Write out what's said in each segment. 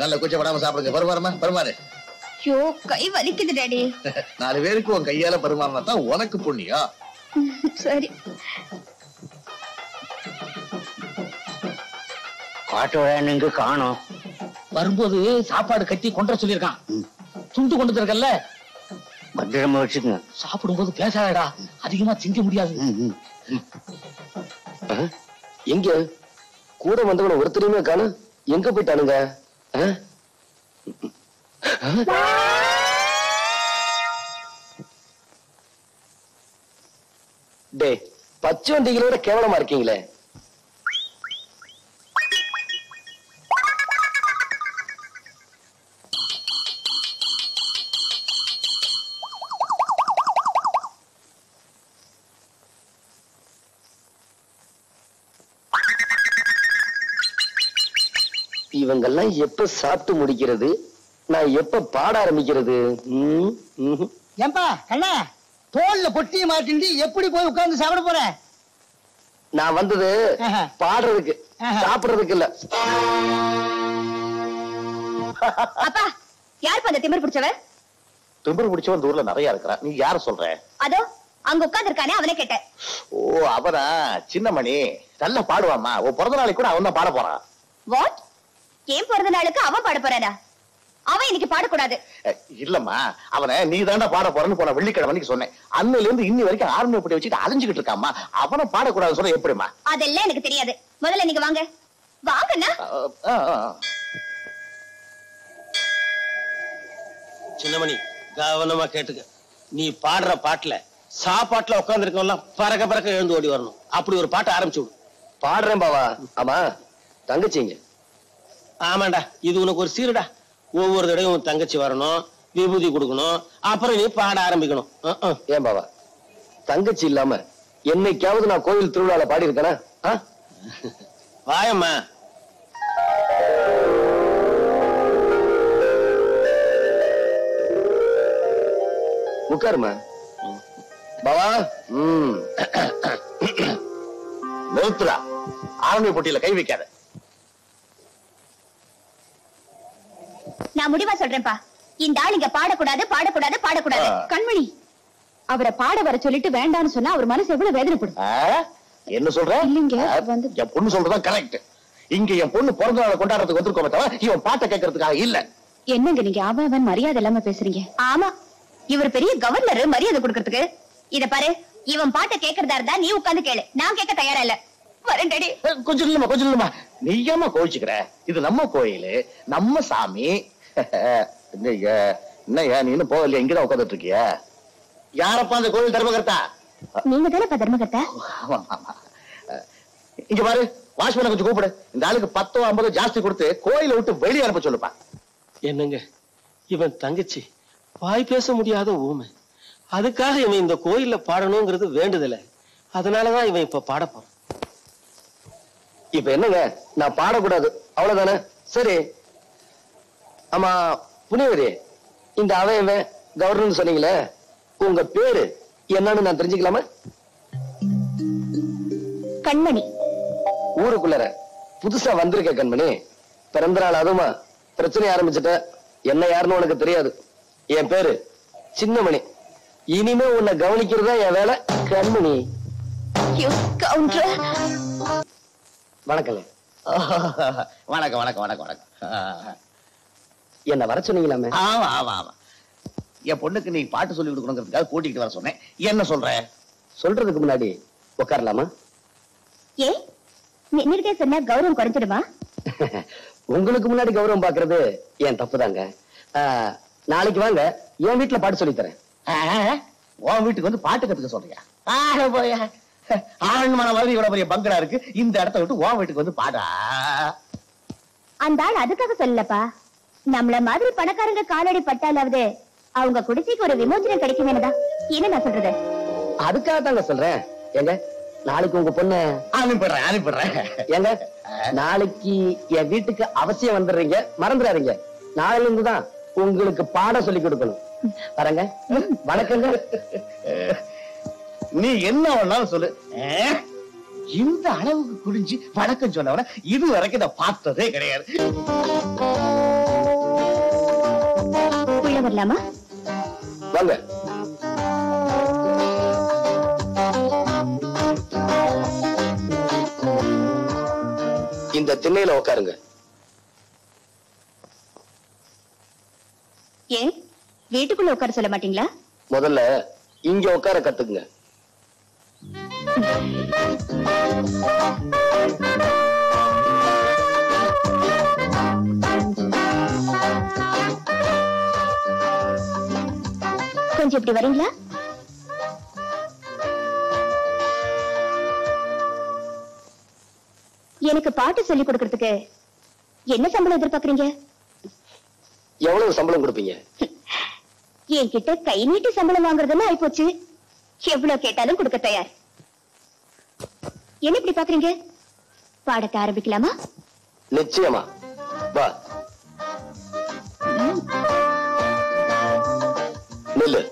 நல்ல கூச்சப்படாம சாப்பிடுங்க. பருமாறமா பருமாறு. ஐயோ கை வலிக்குது டாடி. 4 பேருக்கு உன் கையால பருமாறினா தான் உனக்கு புண்ணியம். சரி. காட்டு காணோம். வரும்போது சாப்பாடு கட்டி கொண்டு சொல்லியிருக்கான். துண்டு கொண்டு இருக்கல்ல, பத்திரமா வச்சுக்கோங்க. சாப்பிடும்போது பேசாதடா, அதிகமா திங்க முடியாது. எங்க கூட வந்தவன ஒருத்தரையுமே காணோம். எங்க போயிட்டானுங்க? டே, பச்சை வண்டிகளோட கேவலமா இருக்கீங்களே. இவங்கெல்லாம் எப்ப சாப்பிட்டு முடிக்கிறது, நான் எப்ப பாட ஆரம்பிக்கிறது? ஏன்பா கண்ணா, தோல்ல பொட்டியை மாட்டிண்டு எப்படி போய் உட்கார்ந்து சாப்பிட போற? நான் வந்தது பாடுறதுக்கு, சாப்பிடுறதுக்கு இல்ல. அப்பா, யார் அந்த திமிர் பிடிச்சவ? திமிர் பிடிச்சவன் ஊர்ல நிறைய இருக்கிறான். நீ யார சொல்ற? அதோ அங்க உட்கார்ந்து இருக்கானே, அவனை கேட்டேன். ஓ, அவனா? சின்னமணி நல்லா பாடுவாமா. உன் பிறந்த நாளைக்கு கூட அவன் தான் பாட போறான். வாட்? ஏன் பிறந்த நாளுக்கு அவன் பாட போறானா? அவன் இன்னைக்கு பாடக்கூடாது. இல்லம்மா, அவனை நீ தாண்டா பாட போறன்னு போன வெள்ளிக்கிழமைக்கு சொன்னேன். அன்னையில இருந்து இன்னி வரைக்கும் ஆர்மி பட்டி வச்சுட்டு அலைஞ்சுக்கிட்டு இருக்காமா. அவனை பாடக்கூடாதுன்னு சொன்ன எப்படிமா? அதெல்லாம் எனக்கு தெரியாது. முதல்ல நீங்க வாங்க. வாங்கண்ணா. சின்னமணி, கவனமா கேட்டுக்க. நீ பாடுற பாட்டுல சாப்பாட்டுல உட்கார்ந்து இருக்கவெல்லாம் பறக்க பறக்க எழுந்து ஓடி வரணும். அப்படி ஒரு பாட்டை ஆரம்பிச்சு விடு. பாடுறேன் பாவா. ஆமா, தங்கச்சிங்க. ஆமாண்டா, இது உனக்கு ஒரு சீருடா. ஒவ்வொரு தடவையும் தங்கச்சி வரணும், விபூதி கொடுக்கணும், அப்புறம் நீ பாட ஆரம்பிக்கணும். ஏன் பாவா, தங்கச்சி இல்லாம என்னைக்காவது நான் கோயில் திருவிழால பாடி இருக்கேனா? வாயம்மா. உட்காருமா பாவா. நிறுத்துறா. ஆர்மி போட்டியில கை வைக்காத. நான் முடிவா சொல்றேன்ப்பா, இந்த ஆள் இங்க பாடக்கூடாது பாடக்கூடாது பாடக்கூடாது. கண்மணி, அவரை பாட வர சொல்லிட்டு வேண்டான்னு சொன்னா அவர் மனசு எவ்வளவு வேதனைப்படும். என்ன சொல்ற? இல்லைங்க, என் பொண்ணு சொல்றதுதான் கரெக்ட். இங்க என் பொண்ணு பிறந்த நாளை கொண்டாடுறதுக்கு வந்திருக்கோமே தவிர இவன் பாட்டை கேட்கறதுக்காக இல்ல. என்னங்க நீங்க அவன் மரியாதை இல்லாம பேசுறீங்க? ஆமா, இவர் பெரிய கவர்னர், மரியாதை கொடுக்கறதுக்கு. இத பாரு, இவன் பாட்டை கேட்கறதா இருந்தா நீ உட்கார்ந்து கேளு. நான் கேட்க தயாரா இல்ல. வரேன் டாடி. கொஞ்சம் இல்லம்மா, கொஞ்சம் இல்லம்மா. நீ ஏமா கோவிச்சுக்கிற? இது நம்ம கோயிலு, நம்ம சாமி. என்னய்யா நீ இன்னும் போகலையா? இங்கதான் உட்காந்துட்டு இருக்கிய? யாரப்பா அந்த கோயில் தர்மகர்த்தா? நீங்க தானே தர்மகர்த்தா? இங்க பாரு, வாட்ச்மேனை கொஞ்சம் கூப்பிடு. இந்த ஆளுக்கு 10 50 ஜாஸ்தி கொடுத்து கோயிலை விட்டு வெளியே அனுப்ப சொல்லுப்பா. என்னங்க, இவன் தங்கச்சி வாய் பேச முடியாத ஊமை. அதுக்காக இவன் இந்த கோயில்ல பாடணுங்கிறது வேண்டுதல. அதனாலதான் இவன் இப்ப பாட போறான். இப்ப என்னங்க, நான் பாடக்கூடாது அவ்வளவுதானே? சரி. ஆமா புனிவரி, இந்த அவன் கவர்னர் சொன்னீங்களே, உங்க பேரு என்னன்னு நான் தெரிஞ்சுக்கலாமா? கண்மணி. ஊருக்குள்ளற புதுசா வந்திருக்க கண்மணி. பிறந்த நாள் அதுமா பிரச்சனை ஆரம்பிச்சுட்ட. என்ன யாருன்னு உனக்கு தெரியாது. என் பேரு சின்னமணி. இனிமே உன்னை கவனிக்கிறதா என் வேலை. கண்மணி. வணக்கங்க. வணக்கம் வணக்கம் வணக்கம் வணக்கம். என்ன வர சொன்னீங்களாமே? ஆமா ஆமா ஆமா. என் பொண்ணுக்கு நீ பாட்டு சொல்லி கொடுக்கணுங்கிறதுக்காக கூட்டிகிட்டு வர சொன்னேன். என்ன சொல்ற? சொல்றதுக்கு முன்னாடி உட்காரலாமா? ஏ, நிறுத்தே சொன்னா கௌரவம் குறைஞ்சிடுமா? உங்களுக்கு முன்னாடி கௌரவம் பாக்குறது என் தப்புதாங்க. நாளைக்கு வாங்க, என் வீட்டுல பாட்டு சொல்லி தரேன். உன் வீட்டுக்கு வந்து பாட்டு கத்துக்க சொல்றியா? போயா, ஆண்மன மாதிரி இவ்வளவு பெரிய பங்களா இருக்கு, இந்த இடத்த விட்டு உன் வீட்டுக்கு வந்து பாடா. அந்த ஆள் அதுக்காக சொல்லப்பா. நம்மள மாதிரி பணக்காரங்க காலடி பட்டாலாவது அவங்க குடிசைக்கு ஒரு விமோசனம் கிடைக்கும். என்ன நான் சொல்றது? அதுக்காக தாங்க சொல்றேன். எங்க நாளைக்கு உங்க பொண்ணு அனுப்பிடுறேன். எங்க நாளைக்கு என் வீட்டுக்கு அவசியம் வந்துடுறீங்க, மறந்துடாதீங்க. நாளைல இருந்துதான் உங்களுக்கு பாடம் சொல்லி கொடுக்கணும். வரங்க. வணக்கங்க. நீ என்ன வேணாலும் சொல்லு. இந்த அளவுக்கு குடிஞ்சு வணக்கம் சொன்னவன இது வரைக்கும் நான் பார்த்ததே கிடையாது. வரலாமா? வாங்க. இந்த திண்ணையில உட்காருங்க. ஏன் வீட்டுக்குள்ள உட்கார சொல்ல மாட்டீங்களா? முதல்ல இங்க உட்கார கத்துக்குங்க. கொஞ்சம் இப்படி வரீங்களா? எனக்கு பாட்டு சொல்லி கொடுக்கறதுக்கு என்ன சம்பளம் எதிர்பார்க்கறீங்க? எவ்வளவு சம்பளம் கொடுப்பீங்க? என்கிட்ட கை நீட்டி சம்பளம் வாங்குறதுன்னு ஆயிப்போச்சு. எவ்வளவு கேட்டாலும் கொடுக்க தயார். என்ன இப்படி பாக்குறீங்க? பாடத்தை ஆரம்பிக்கலாமா? நிச்சயமா. வா. நில்லு.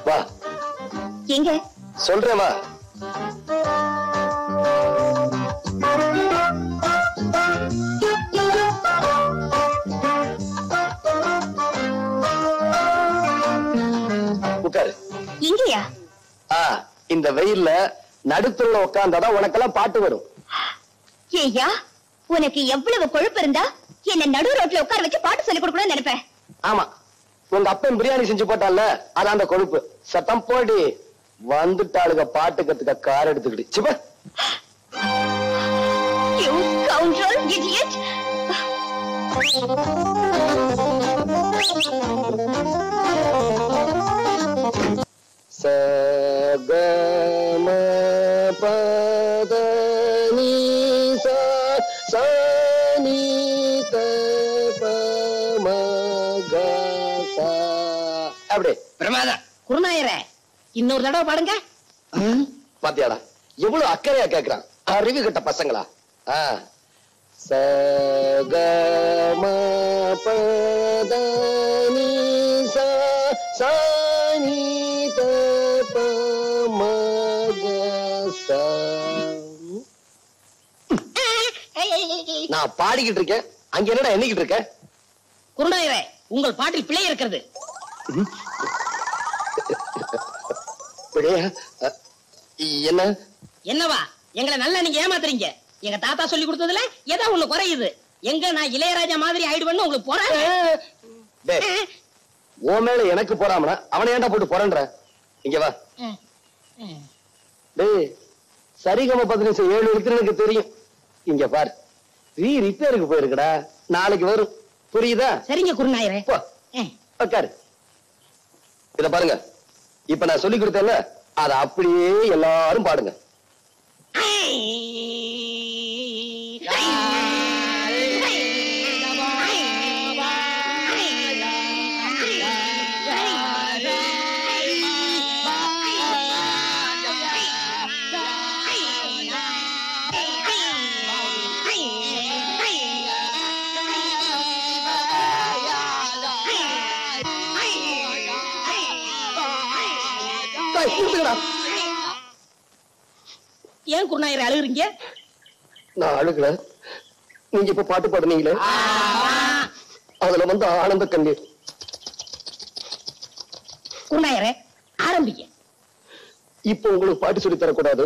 வா. எங்க? சொல்றேன் வா. உட்காரு. இங்கயா? இந்த வெயில்ல நடுத்தருல உட்கார்ந்தாதான் உனக்கெல்லாம் பாட்டு வரும். ஏய்யா, உனக்கு எவ்வளவு கொழுப்பு இருந்தா என்ன நடு ரோட்ல உட்கார வச்சு பாட்டு சொல்லி கொடுக்கணும்னு நினைப்பேன். ஆமா, உங்க அப்பன் பிரியாணி செஞ்சு போட்டால, அது அந்த கொழுப்பு. சத்தம் போடி. வந்துட்டாளுங்க பாட்டு கத்துக்க கார் எடுத்துக்கிட்டு. சிப்ப. You scoundrel, idiot! சகம பத நீச சனித பமக ச. அப்படி பிரமாதா. குருநாயரே, இன்னொரு தடவை பாடுங்க. பாத்தியாடா எவ்வளவு அக்கறையா கேக்குறான். அறிவு கட்ட பசங்களா. சகம பத நீச சனித பமக ச. நான் பாடிக்கிட்டு இருக்கேன், அங்க என்னடா எண்ணிக்கிட்டு இருக்க? குருநாயரே, உங்கள் பாட்டில் பிழை இருக்கிறது. என்ன? என்னவா? எங்களை நல்லா நீங்க ஏமாத்துறீங்க. எங்க தாத்தா சொல்லி கொடுத்ததுல ஏதோ ஒண்ணு குறையுது. எங்க நான் இளையராஜா மாதிரி ஆயிடுவேன்னு உங்களுக்கு போறாங்க. ஓ மேல எனக்கு போறாமனா அவனை ஏன்டா போட்டு போறன்ற? இங்க வா. டேய், சரிகம 15 7 எழுத்து எனக்கு தெரியும். இங்க பாரு, ரிப்பேருக்கு போயிருக்கடா, நாளைக்கு வரும். புரியுதா? சரிங்க குருநாயரே. உட்காரு. இத பாருங்க, இப்ப நான் சொல்லி கொடுத்தேன்ல, அத அப்படியே எல்லாரும் பாடுங்க. ஏன் குருநாயரை அழுகுறீங்க? நான் அழுகல, நீங்க இப்ப பாட்டு பாடுனீங்களே, அதுல வந்து ஆனந்த கண்ணீர். குருநாயரே, ஆரம்பிங்க. இப்ப உங்களுக்கு பாட்டு சொல்லி தரக்கூடாது.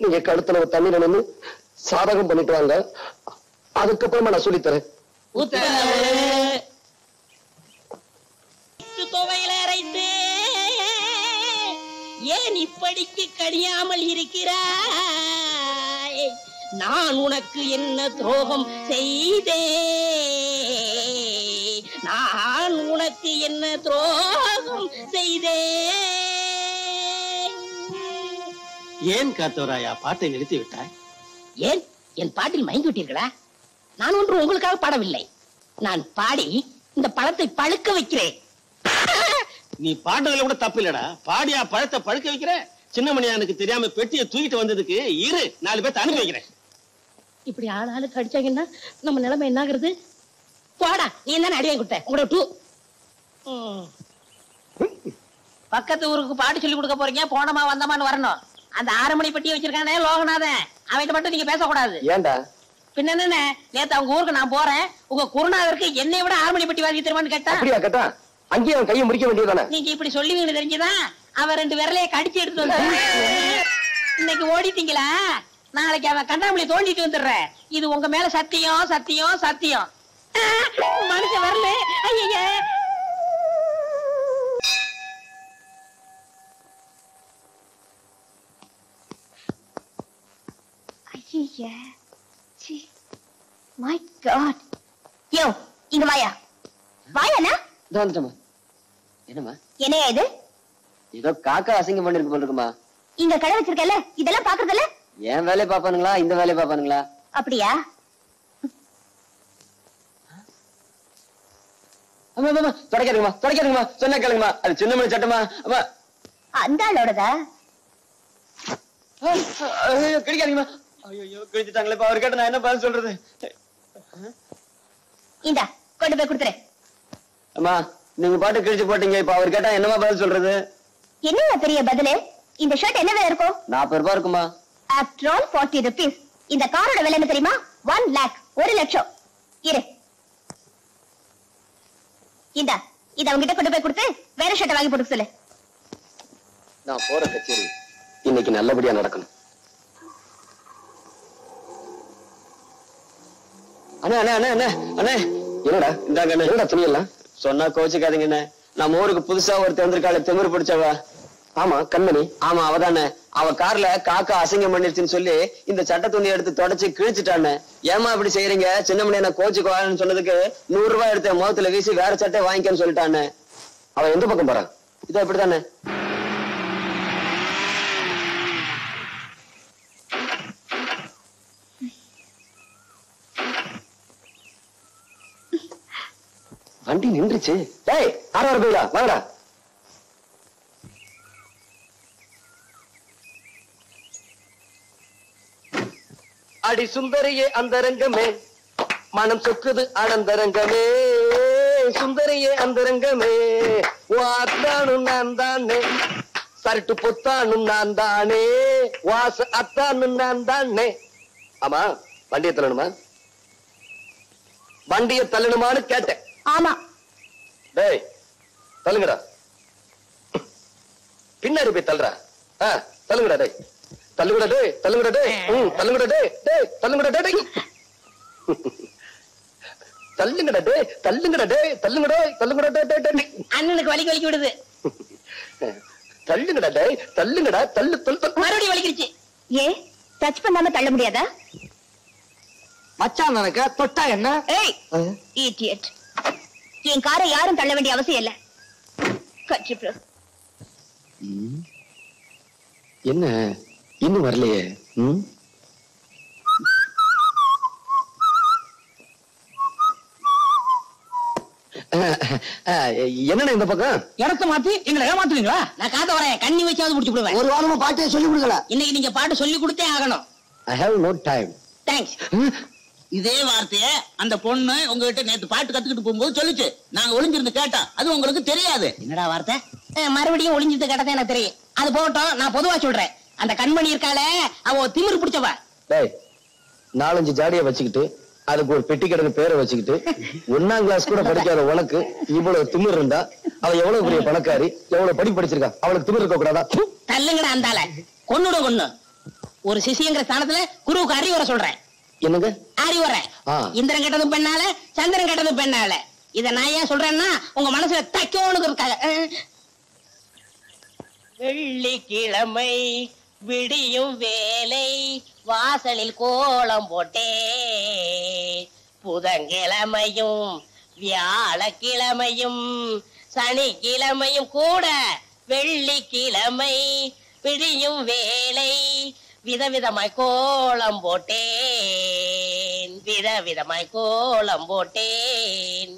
நீங்க கழுத்துல தண்ணீர் நின்று சாதகம் பண்ணிட்டு வாங்க, அதுக்கப்புறமா நான் சொல்லி தரேன். துவையில அரைத்து ஏன் இப்படிக்கு கடியாமல் இருக்கிறாய்? நான் உனக்கு என்ன துரோகம் செய்தேன்? நான் உனக்கு என்ன துரோகம் செய்தேன்? ஏன் காத்தவராயா பாட்டை நிறுத்தி விட்டாய்? ஏன் என் பாட்டில் மயங்கி விட்டீர்களா? நான் ஒன்று உங்களுக்காக பாடவில்லை. நான் பாடி இந்த பழத்தை பழுக்க வைக்கிறேன். நீ பாடுறதுல கூட தப்பு இல்லடா. பாடியா பழத்தை பழுக்க வைக்கிற? சின்னமணியானுக்கு தெரியாம பெட்டியை தூக்கிட்டு வந்ததுக்கு இரு, 4 பேர்த்த அனுப்பி வைக்கிறேன். இப்படி ஆளாளுக்கு அடிச்சாங்கன்னா நம்ம நிலைமை என்ன ஆகுறது? போடா, நீ தானே அடியான் கொடுத்த. உங்களோட 2 பக்கத்து ஊருக்கு பாட்டு சொல்லி கொடுக்க போறீங்க. போனமா வந்தமான்னு வரணும். அந்த 6 மணி பெட்டியை வச்சிருக்கானே லோகநாதன், அவன்கிட்ட மட்டும் நீங்க பேசக்கூடாது. ஏன்டா? பின்ன என்ன, நேத்து அவங்க ஊருக்கு நான் போறேன், உங்க குருநாதருக்கு என்னை விட 6 மணி பெட்டி வாங்கி தருவான்னு கேட்டா. அப்படியா கேட்டா? அங்கேயே அவன் கையை முடிக்க வேண்டியதானே? நீங்க இப்படி சொல்லுவீங்கன்னு தெரிஞ்சுதான் அவன் 2 விரலைய கடிச்சு எடுத்து வந்து இன்னைக்கு ஓடிட்டீங்களா? நாளைக்கு அவன் கண்ணாமூலி தோண்டிட்டு வந்துடுறேன். இது உங்க மேல சத்தியம் சத்தியம் சத்தியம். மனுஷன் வரல. ஐயா ஐயா, மை காட். யோ, இங்க வாயா. வாயாண்ணா. வந்துட்டமா. என்னம்மா? என்னையா இது? ஏதோ காக்கா அசிங்கம் பண்ணிருக்கு போல இருக்குமா. இங்க கடை வச்சிருக்கல, இதெல்லாம் பாக்குறதுல என் வேலையை பாப்பானுங்களா இந்த வேலையை பாப்பானுங்களா? அப்படியா? தொடக்காதுங்கம்மா, தொடக்காதுங்கம்மா, சொன்ன கேளுங்கம்மா. அது சின்னமணி சட்டமா? அம்மா அந்த ஆளோடதா? கிடைக்காதீங்கம்மா. ஐயோ கிழிச்சிட்டாங்களே, இப்ப அவர் கேட்ட நான் என்ன பதில் சொல்றது? இந்தா கொண்டு போய் கொடுத்துரு. அம்மா நீங்க பாட்டு கிழிச்சு போட்டீங்க, இப்ப அவர் கேட்டா என்னமா பதில் சொல்றது? என்னங்க பெரிய பதிலு? இந்த ஷர்ட் என்ன விலை இருக்கும்? 40 ரூபாய் இருக்குமா? After all 40 rupees. இந்த காரோட விலை என்ன தெரியுமா? 1 lakh, 1 லட்சம். இரு, இந்தா இத அவங்கிட்ட கொண்டு போய் கொடுத்து வேற ஷர்ட் வாங்கி போட்டு சொல்லு. நான் போற கச்சேரி இன்னைக்கு நல்லபடியா நடக்கணும். அண்ணே அண்ணே அண்ணே அண்ணே அண்ணே, என்னடா இந்தாங்க அண்ணே. என்னடா துணி எல்லாம்? சொன்னா கோச்சுக்காதீங்க அண்ணே. நம்ம ஊருக்கு புதுசா ஒருத்தர் வந்திருக்காளே, திமிரு பிடிச்சவ. ஆமா கண்மணி. ஆமா அவதானே. அவ கார்ல காக்கா அசிங்கம் பண்ணிருச்சுன்னு சொல்லி இந்த சட்ட துணி எடுத்து தொடச்சு கிழிச்சிட்டானே. ஏமா இப்படி செய்யறீங்க? சின்னமணி என்ன கோச்சுக்குவான்னு சொன்னதுக்கு 100 ரூபாய் எடுத்த முகத்துல வீசி வேற சட்டை வாங்கிக்கன்னு சொல்லிட்டானே. அவன் எந்த பக்கம் போறான்? இதோ இப்படித்தானே. வண்டி நின்றுச்சு. டேய் ஆறாறு போயிடா வாங்கடா. அடி சுந்தரியே அந்தரங்கமே, மனம் சொக்குது அனந்தரங்கமே. சுந்தரியே அந்தரங்கமே, வாத்தானும் நான் தானே, சரட்டு பொத்தானும் நான் தானே, வாச அத்தானும் நான் தானே. ஆமா வண்டியை தள்ளணுமா? வண்டியை தள்ளணுமான்னு கேட்டேன். ஆமா. டேய் தள்ளுங்கடா. பின்னாடி போய் தள்ளுறா. தள்ளுங்கடா டேய், தள்ளுங்கடா டேய், தள்ளுங்கடா டேய், தள்ளுங்கடா டேய், டேய் தள்ளுங்கடா டேய், தள்ளுங்கடா டேய், தள்ளுங்கடா டேய், தள்ளுங்கடா தள்ளுங்கடா டேய் டேய். அண்ணனுக்கு வலிக்கு வலிக்கு விடுது. தள்ளுங்கடா டேய், தள்ளுங்கடா தள்ளு தள்ளு. மறுபடியும் வலிக்கிடுச்சு. ஏ டச் பண்ணாம தள்ள முடியாதா? மச்சான் நினைக்க தொட்டா என்ன? ஏய் இடியட், என் காரை யாரும் தள்ள வேண்டிய அவசியம் இல்ல. கட்சி ப்ரோ. என்ன இன்னும் வரலையே? என்னன்னா இந்த பக்கம் இடத்த மாத்தி எங்களை ஏமாத்துவீங்களா? நான் காத்த வரேன், கண்ணி வச்சாவது முடிச்சு விடுவேன். ஒரு வாரமா பாட்டே சொல்லி கொடுக்கல. இன்னைக்கு நீங்க பாட்டு சொல்லி கொடுத்தே ஆகணும். I have no time. Thanks. இதே வார்த்தைய அந்த பொண்ணு உங்ககிட்ட நேத்து பாட்டு கத்துக்கிட்டு போகும்போது சொல்லிச்சு. நாங்க ஒளிஞ்சிருந்து கேட்டோம், அது உங்களுக்கு தெரியாது. என்னடா வார்த்தை? மறுபடியும் ஒளிஞ்சது கேட்டதே எனக்கு தெரியும். அது போகட்டும், நான் பொதுவா சொல்றேன். அந்த கண்மணி இருக்காளே, அவ திமிரு பிடிச்சவ. டேய் 4-5 ஜாடியை வச்சுக்கிட்டு அதுக்கு ஒரு பெட்டி கிடக்கு பேரை வச்சுக்கிட்டு 1ஆம் கிளாஸ் கூட படிக்காத உனக்கு இவ்வளவு திமிர் இருந்தா அவ எவ்வளவு பெரிய பணக்காரி, எவ்வளவு படிச்சிருக்கா? அவளுக்கு திமிர் இருக்க கூடாதா? தள்ளுங்கடா அந்தால. கொன்னுடும் கொன்னு. ஒரு சிசிங்கிற ஸ்தானத்துல குருவுக்கு அறிவுரை சொல்றேன். என்னங்க அறிவுரை? இந்திரன் கெட்டதும் பெண்ணால, சந்திரன் கெட்டதும் பெண்ணால. இத நான் ஏன் சொல்றேன்னா உங்க மனசுல தைக்கோன்னு இருக்காங்க. வெள்ளிக்கிழமை விடியும் வேலை, வாசலில் கோலம் போட்டே. புதன்கிழமையும் வியாழக்கிழமையும் சனிக்கிழமையும் கூட வெள்ளிக்கிழமை விடியும் வேலை, விதவிதமாய் கோலம் போட்டேன், விதவிதமாய் கோலம் போட்டேன்.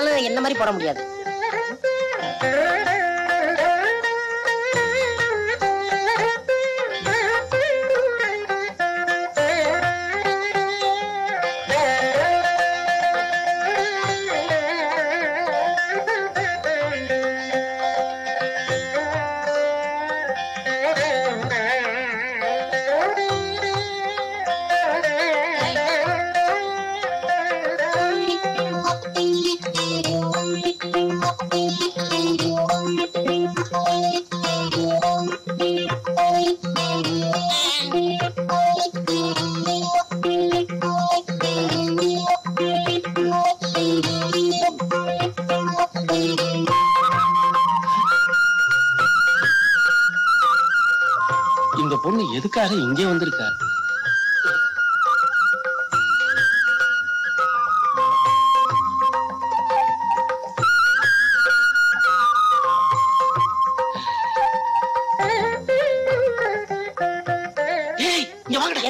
போட்டாலும் என்ன மாதிரி போட முடியாது. இந்த பொண்ணு எதுக்காக இங்கே வந்திருக்கா?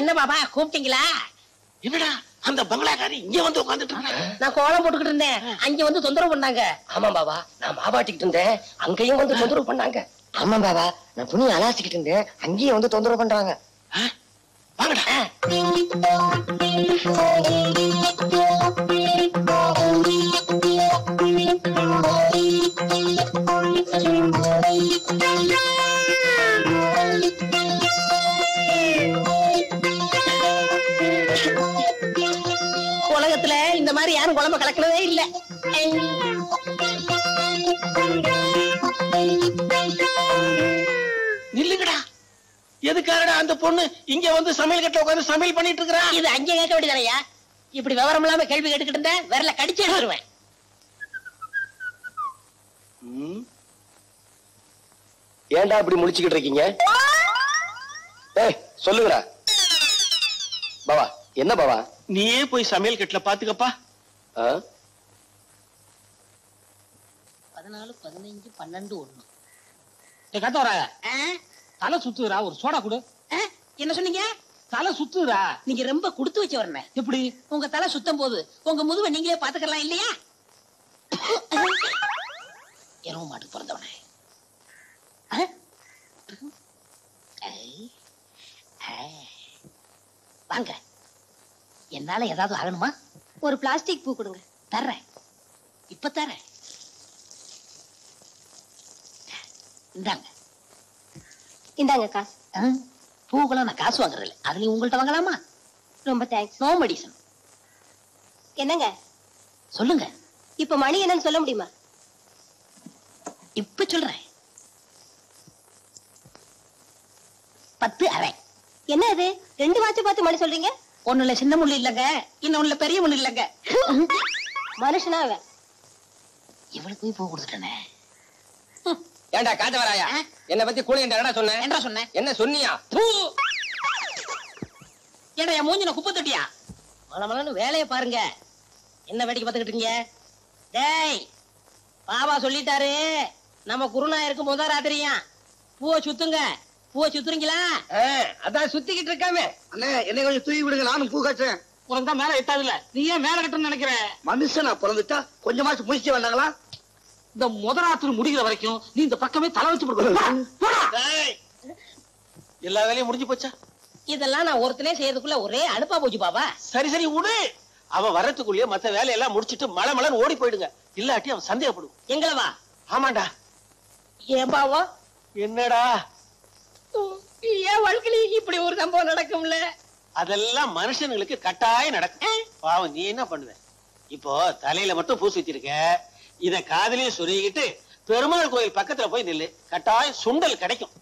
என்ன பாபா கூப்பிட்டீங்களா? என்னடா அந்த பங்களாக்காரி இங்க வந்து உட்கார்ந்துட்டு இருக்கா? நான் கோலம் போட்டுக்கிட்டு இருந்தேன், அங்க வந்து தொந்தரவு பண்ணாங்க. ஆமா பாபா, நான் மாவாட்டிக்கிட்டு இருந்தேன், அங்கேயும் வந்து தொந்தரவு பண்ணாங்க. ஆமா பாபா, நான் துணி அலாசிக்கிட்டு இருந்தேன், அங்கேயும் வந்து தொந்தரவு பண்றாங்க. வாங்கடா. உலகத்துல இந்த மாதிரி யாரும் குழம்பு கலக்கவே இல்ல. நில்லுங்கடா. எதுக்காரடா அந்த பொண்ணு இங்க வந்து சமையல் கட்ட உட்கார்ந்து சமையல் பண்ணிட்டு இருக்கா? இது அங்க கேட்க வேண்டியதானையா? இப்படி விவரம் இல்லாம கேள்வி கேட்டுக்கிட்டு இருந்த விரல கடிச்சு எடுத்துருவேன். ஏன்டா இப்படி முழிச்சுக்கிட்டு இருக்கீங்க? ஏய் சொல்லுங்கடா. பாபா என்ன பாபா? நீயே போய் சமையல் கட்டல பாத்துக்கப்பா. 14, 15, 12, 1. கத்தவராக தலை சுத்துறா, ஒரு சோடா கொடு. என்ன சொன்னீங்க? தலை சுத்துறா. நீங்க ரொம்ப கொடுத்து வச்சு வரணும். எப்படி? உங்க தலை சுத்தம் போது உங்க முதுவை நீங்களே பாத்துக்கலாம் இல்லையா? எருவு மாட்டுக்கு பிறந்தவனே. வாங்க, என்னால ஏதாவது ஆகணுமா? ஒரு பிளாஸ்டிக் பூ கொடுங்க. தர்றேன், இப்ப தர்றேன். இந்தாங்க. இந்தாங்க காசு. பூக்கெல்லாம் நான் காசு வாங்குறது இல்லை, அதுலயும் உங்கள்கிட்ட வாங்கலாமா? ரொம்ப தேங்க்ஸ். No medicine. என்னங்க சொல்லுங்க. இப்ப மணி என்னன்னு சொல்ல முடியுமா? இப்ப சொல்றேன். 10:30. என்ன அது 2 வாட்ச் பார்த்து மணி சொல்றீங்க? ஒண்ணுல சின்ன முள்ளு இல்லங்க, இன்னொன்னுல பெரிய முள்ளு இல்லங்க. மனுஷனா அவன். இவளுக்கு போய் பூ கொடுத்துட்டேனே. ஏண்டா காத்தவராயா, என்ன பத்தி கூலி என்னடா சொன்ன? என்ன சொன்னேன்? என்ன சொன்னியா? ஏடா என் மூஞ்சின குப்பை தொட்டியா? மலமலன்னு வேலையை பாருங்க. என்ன வேடிக்கை பார்த்துக்கிட்டு இருக்கீங்க? டேய், பாபா சொல்லிட்டாரு, நம்ம குருநாயருக்கு முத ராத்திரியா பூவை சுத்துங்க. பூவை சுத்துறீங்களா? அதான் சுத்திக்கிட்டு இருக்காமே. அண்ணே என்னை கொஞ்சம் தூக்கி விடுங்க, நானும் பூ கட்டுறேன். உனக்கு தான் மேல எட்டாது இல்ல, நீ ஏன் மேல கட்டணும்னு நினைக்கிற? மனுஷனா பிறந்துட்டா கொஞ்சமாச்சும் முயற்சி வந்தாங்களா? இந்த முதராத்திரி முடிகிற வரைக்கும் நீ இந்த பக்கமே தலை வச்சு எல்லா வேலையும் முடிஞ்சு போச்சா? இதெல்லாம் நான் ஒருத்தனே செய்யறதுக்குள்ள ஒரே அனுப்பா போச்சு பாபா. சரி சரி விடு. அவன் வரத்துக்குள்ளேயே மத்த வேலையெல்லாம் முடிச்சிட்டு மலமலன்னு ஓடி போயிடுங்க. இல்லாட்டி அவன் சந்தேகப்படுவான். எங்களவா? ஆமாண்டா. ஏன் பாவா? என்னடா ஏன் வாழ்க்கையில இப்படி ஒரு சம்பவம் நடக்கும்ல? அதெல்லாம் மனுஷங்களுக்கு கட்டாயம் நடக்கும். பாவம் நீ என்ன பண்ணுவ? இப்போ தலையில மட்டும் பூ சுத்திருக்க, இத காதலையும் சொருகிட்டு பெருமாள் கோயில் பக்கத்துல போய் நில்லு, கட்டாயம் சுண்டல் கிடைக்கும்.